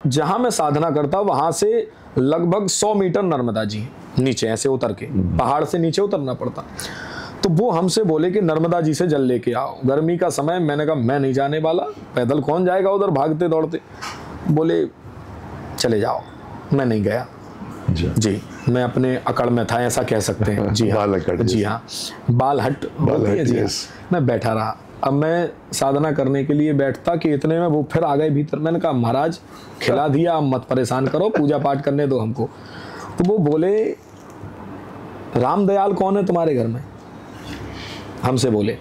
जहां मैं साधना करता वहां से लगभग 100 मीटर नर्मदा जी हैं, नीचे ऐसे उतर के पहाड़ से नीचे उतरना पड़ता। तो वो हमसे बोले कि नर्मदा जी से जल लेके आओ। गर्मी का समय, मैंने कहा मैं नहीं जाने वाला, पैदल कौन जाएगा उधर भागते दौड़ते। बोले चले जाओ। मैं नहीं गया जी, मैं अपने अकड़ में था, ऐसा कह सकते हैं। जी हाँ, जी हाँ, बाल हट जी हाँ। मैं बैठा रहा। अब मैं साधना करने के लिए बैठता कि इतने में वो फिर आ गए भीतर। मैंने कहा महाराज खिला दिया, अब मत परेशान करो, पूजा पाठ करने दो हमको। तो वो बोले रामदयाल कौन है तुम्हारे घर में, हमसे बोले।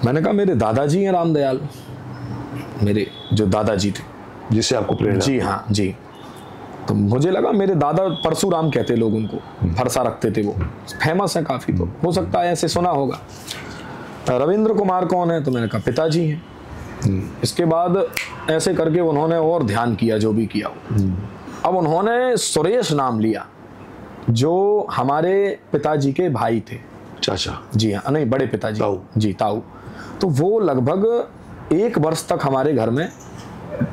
मैंने कहा मेरे दादाजी हैं रामदयाल, मेरे जो दादाजी थे जिससे आपको प्रेरणा। जी हाँ जी। तो मुझे लगा मेरे दादा परशुराम कहते लोग उनको, फरसा रखते थे, वो फेमस है काफी, तो हो सकता है ऐसे सुना होगा। रविंद्र कुमार कौन है, तो मैंने कहा पिताजी हैं। इसके बाद ऐसे करके उन्होंने और ध्यान किया जो भी किया। अब उन्होंने सुरेश नाम लिया, जो हमारे पिताजी के भाई थे, चाचा जी हाँ, नहीं बड़े पिताजी ताऊ। जी ताऊ। तो वो लगभग 1 वर्ष तक हमारे घर में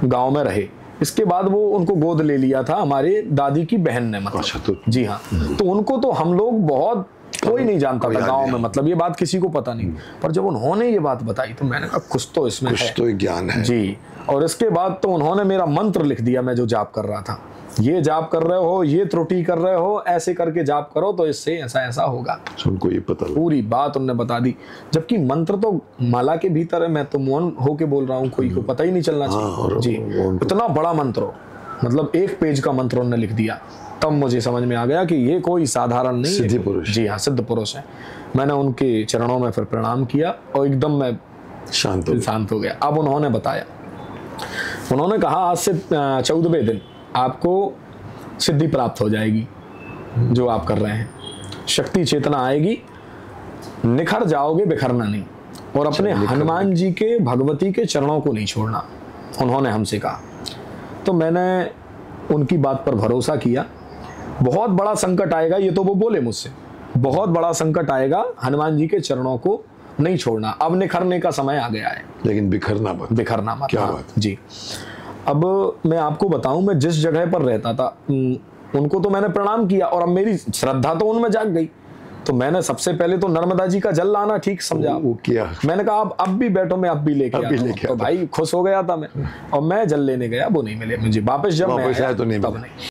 गांव में रहे। इसके बाद वो उनको गोद ले लिया था हमारे दादी की बहन ने, मतलब अच्छा, तो जी हाँ। तो उनको तो हम लोग बहुत, कोई नहीं जानता था गांव में, मतलब ये बात किसी को पता नहीं। पर जब उन्होंने ये बात बताई तो मैंने कहा कुछ तो इसमें है, कुछ तो ज्ञान है जी। और इसके बाद तो उन्होंने मेरा मंत्र लिख दिया, मैं जो जाप कर रहा था, ये जाप कर रहे हो, ये त्रुटि कर रहे हो, ऐसे करके जाप करो तो इससे ऐसा ऐसा होगा। उनको ये पता, पूरी बात उन्होंने बता दी। जबकि मंत्र तो माला के भीतर है, मैं तो मौन होके बोल रहा हूँ, कोई को पता ही नहीं चलना चाहिए जी। इतना बड़ा मंत्र हो, मतलब 1 पेज का मंत्र उन्होंने लिख दिया। तब मुझे समझ में आ गया कि ये कोई साधारण नहीं है, सिद्ध पुरुष। जी हाँ, सिद्ध पुरुष है। मैंने उनके चरणों में फिर प्रणाम किया और एकदम मैं शांत हो गया। अब उन्होंने बताया, उन्होंने कहा आज से 14वें दिन आपको सिद्धि प्राप्त हो जाएगी, जो आप कर रहे हैं, शक्ति चेतना आएगी, निखर जाओगे, बिखरना नहीं, और अपने हनुमान जी के, भगवती के चरणों को नहीं छोड़ना, उन्होंने हमसे कहा। तो मैंने उनकी बात पर भरोसा किया। बहुत बड़ा संकट आएगा, ये तो वो बोले मुझसे, बहुत बड़ा संकट आएगा, हनुमान जी के चरणों को नहीं छोड़ना, अब निखरने का समय आ गया है, लेकिन बिखरना मत। क्या बात जी। अब मैं आपको बताऊं, मैं जिस जगह पर रहता था उनको तो मैंने प्रणाम किया, और अब मेरी श्रद्धा तो उनमें जाग गई। तो मैंने सबसे पहले तो नर्मदा जी का जल लाना ठीक समझा, वो किया। मैंने कहा अब भी बैठो, मैं अब भी लेके आता हूं। तो भाई खुश हो गया था मैं, और मैं जल लेने गया, वो नहीं मिले मुझे। वापस जब मैं आया तो नहीं तब नहीं।